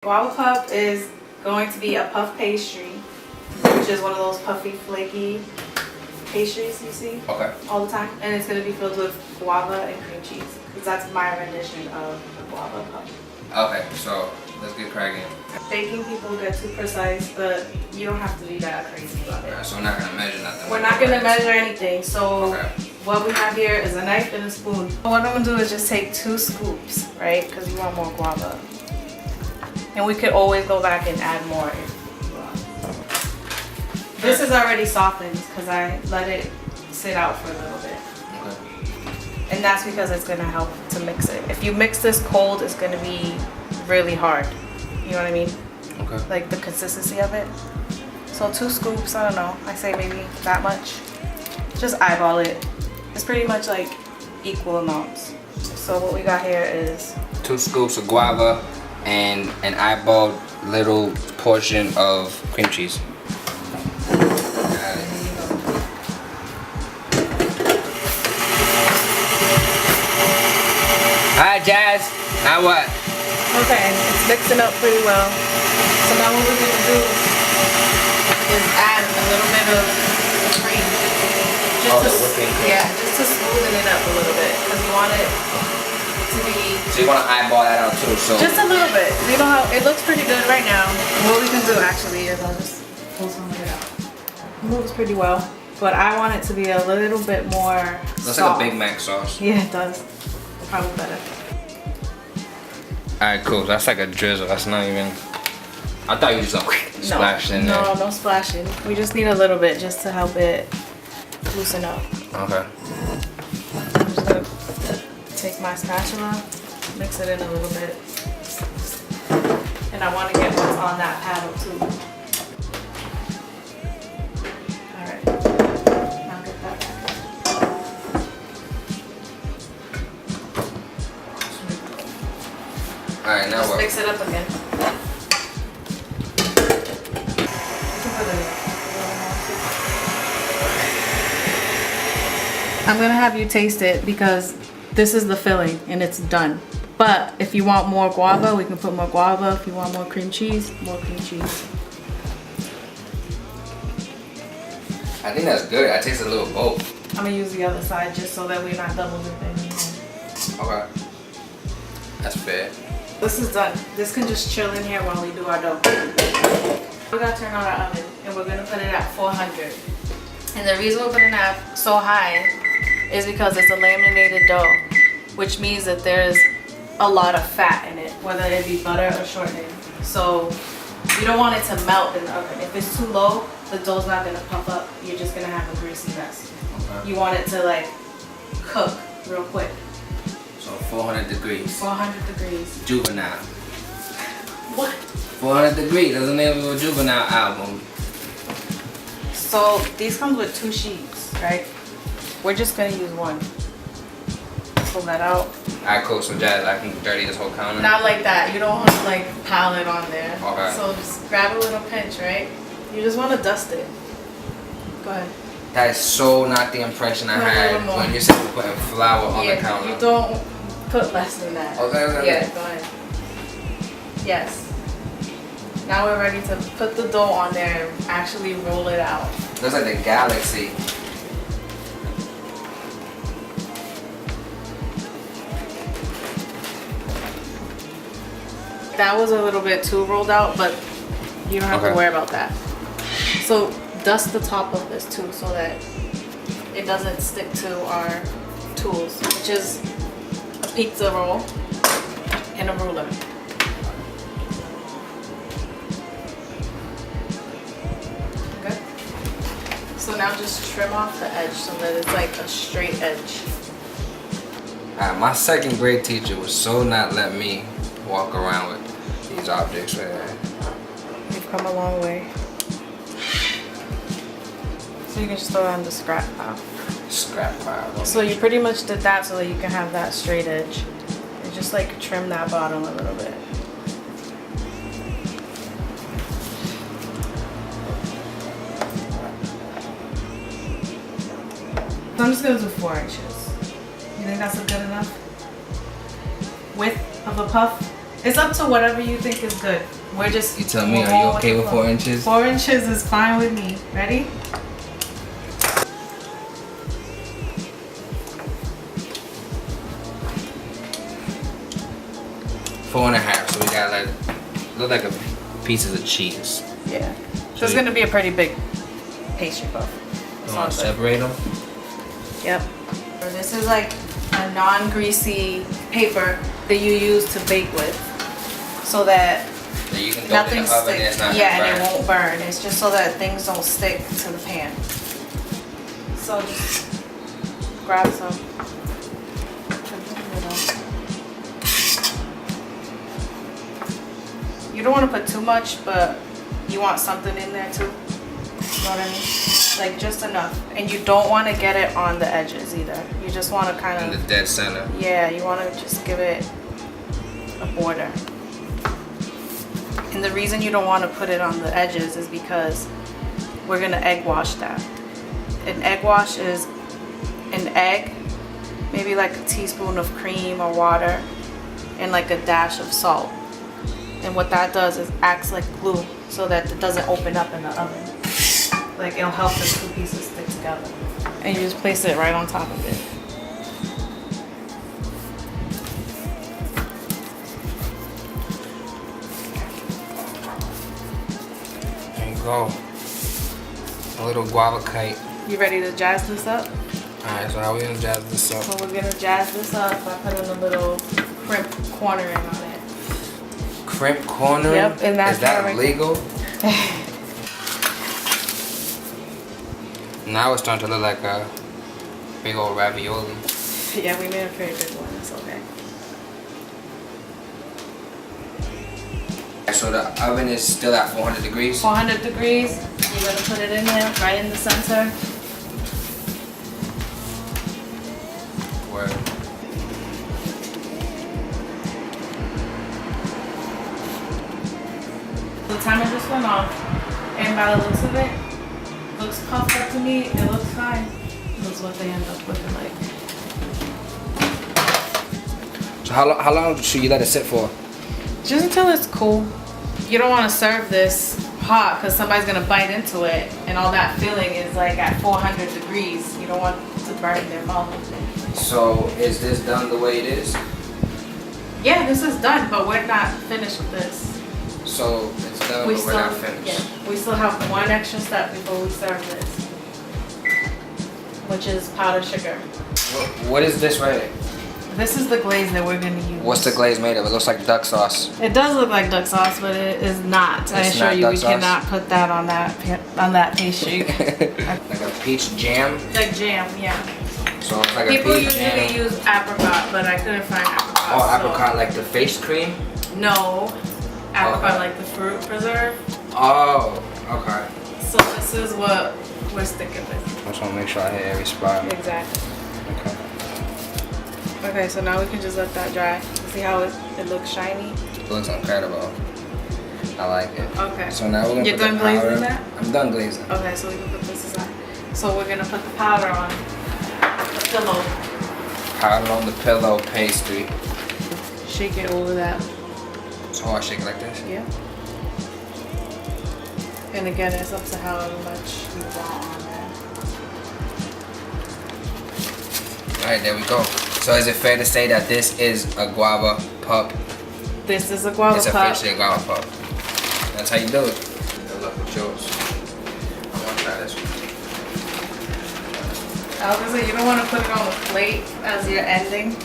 Guava Pup is going to be a puff pastry, which is one of those puffy, flaky pastries you see all the time. And it's going to be filled with guava and cream cheese, because that's my rendition of the Guava Pup. Okay, so let's get cracking. Baking people get too precise, but you don't have to be that crazy about it. Right, so we're not going to measure nothing. We're not going to measure anything. So what we have here is a knife and a spoon. What I'm going to do is just take 2 scoops, right? Because you want more guava. And we could always go back and add more if you want. This is already softened because I let it sit out for a little bit. Okay. And that's because it's gonna help to mix it. If you mix this cold, it's gonna be really hard. You know what I mean? Okay. Like the consistency of it. So 2 scoops, I don't know. I say maybe that much. Just eyeball it. It's pretty much like equal amounts. So what we got here is 2 scoops of guava and an eyeballed little portion of cream cheese. Alright, Jazz. Now what? Okay, it's mixing up pretty well. So now what we're gonna do is add a little bit of cream. Just to smoothen it up a little bit, because you want it to be. So you want to eyeball that out too? So just a little bit. You know how it looks pretty good right now. What we can do actually is I'll just pull some of it out. It moves pretty well, but I want it to be a little bit more. Looks like a Big Mac sauce. Yeah, it does. Probably better. Alright, cool. That's like a drizzle. That's not even. I thought you just like splashed in there. No, no splashing. We just need a little bit just to help it loosen up. Okay. I'm just gonna take my spatula, mix it in a little bit, and I want to get what's on that paddle too. All right. Now get that back. All right, now just what? mix it up again. I'm gonna have you taste it because this is the filling and it's done. But if you want more guava, we can put more guava. If you want more cream cheese, more cream cheese. I think that's good. I taste a little both. I'm gonna use the other side just so that we're not double dipping. Okay. That's fair. This is done. This can just chill in here while we do our dough. We gotta turn on our oven and we're gonna put it at 400. And the reason we're putting it at so high is because it's a laminated dough, which means that there's a lot of fat in it, whether it be butter or shortening. So you don't want it to melt in the oven. If it's too low, the dough's not gonna puff up. You're just gonna have a greasy mess. Okay. You want it to like cook real quick. So 400 degrees. 400 degrees. Juvenile. What? 400 degrees. That's the name of a Juvenile album. So these comes with 2 sheets, right? We're just gonna use one. Pull that out. Alright, cool. So Jazz, I can dirty this whole counter? Not like that. You don't want to like pile it on there. Okay. So just grab a little pinch, right? You just want to dust it. Go ahead. That is so not the impression I had when you said we're putting flour on the counter. You don't put less than that. Okay. Yeah, go ahead. Yes. Now we're ready to put the dough on there and actually roll it out. Looks like the galaxy. That was a little bit too rolled out, but you don't have to worry about that. So dust the top of this too so that it doesn't stick to our tools, which is a pizza roll and a ruler. Good. So now just trim off the edge so that it's like a straight edge. My 2nd grade teacher was so not let me walk around with these objects right here. We've come a long way. So you can just throw it on the scrap pile. Scrap pile. So you pretty much did that so that you can have that straight edge. And just like trim that bottom a little bit. So I'm just gonna do 4 inches. You think that's good enough? Width of a puff? It's up to whatever you think is good. We're just. You tell me, are you okay with 4 inches? 4 inches is fine with me. Ready? Four and a half. So we got like look like a pieces of cheese. Yeah. So it's gonna be a pretty big pastry puff. You want to separate them? Yep. This is like a non-greasy paper that you use to bake with, so that you can nothing sticks. Yeah, and it won't burn. It's just so that things don't stick to the pan. So just grab some. You don't want to put too much, but you want something in there too. You know what I mean? Like just enough. And you don't want to get it on the edges either. You just want to kind of... in the dead center. Yeah, you want to just give it a border. And the reason you don't want to put it on the edges is because we're going to egg wash that. An egg wash is an egg, maybe like a teaspoon of cream or water, and like a dash of salt. And what that does is acts like glue so that it doesn't open up in the oven. Like it'll help the two pieces stick together. And you just place it right on top of it. There you go. A little guava kite. You ready to jazz this up? Alright, so how we gonna jazz this up? So we're gonna jazz this up by putting a little crimp cornering on it. Crimp cornering? Yep, and that's is that legal? Now it's starting to look like a big old ravioli. Yeah, we made a pretty big one. It's okay. So the oven is still at 400 degrees? 400 degrees. You're gonna put it in there, right in the center. Word. The timer just went off, and by the looks of it, looks puffed up to me. It looks fine. That's what they end up looking like. So how long should you let it sit for? Just until it's cool. You don't want to serve this hot because somebody's gonna bite into it, and all that filling is like at 400 degrees. You don't want to burn their mouth. So is this done the way it is? Yeah, this is done, but we're not finished with this. So it's done, but we're not finished. Yeah, we still have one extra step before we serve this, which is powdered sugar. What is this right here? This is the glaze that we're gonna use. What's the glaze made of? It looks like duck sauce. It does look like duck sauce, but it is not. I assure you, we cannot put that on that pastry. Like a peach jam? Like jam, yeah. So it's like People a peach usually jam. use apricot, but I couldn't find apricot. Oh, apricot like the face cream? No, apricot Okay. like the fruit preserve. Oh, okay. So this is what we're sticking with. I just want to make sure I hit every spot. Exactly. Okay. Okay, so now we can just let that dry. See how it looks shiny? It looks incredible. I like it. Okay. So now we're gonna You're put done the powder. glazing that? I'm done glazing. Okay, so we can put this aside. So we're gonna put the powder on the pillow. Powder on the pillow pastry. Shake it over that. So I shake it like this? Yeah. And again, it's up to however much you want on there. Alright, there we go. So is it fair to say that this is a guava pup? This is a guava It's pup. officially a guava pup. That's how you do it. Good luck with yours. I'm gonna try this one. I was gonna say, you don't want to put it on the plate as you're ending.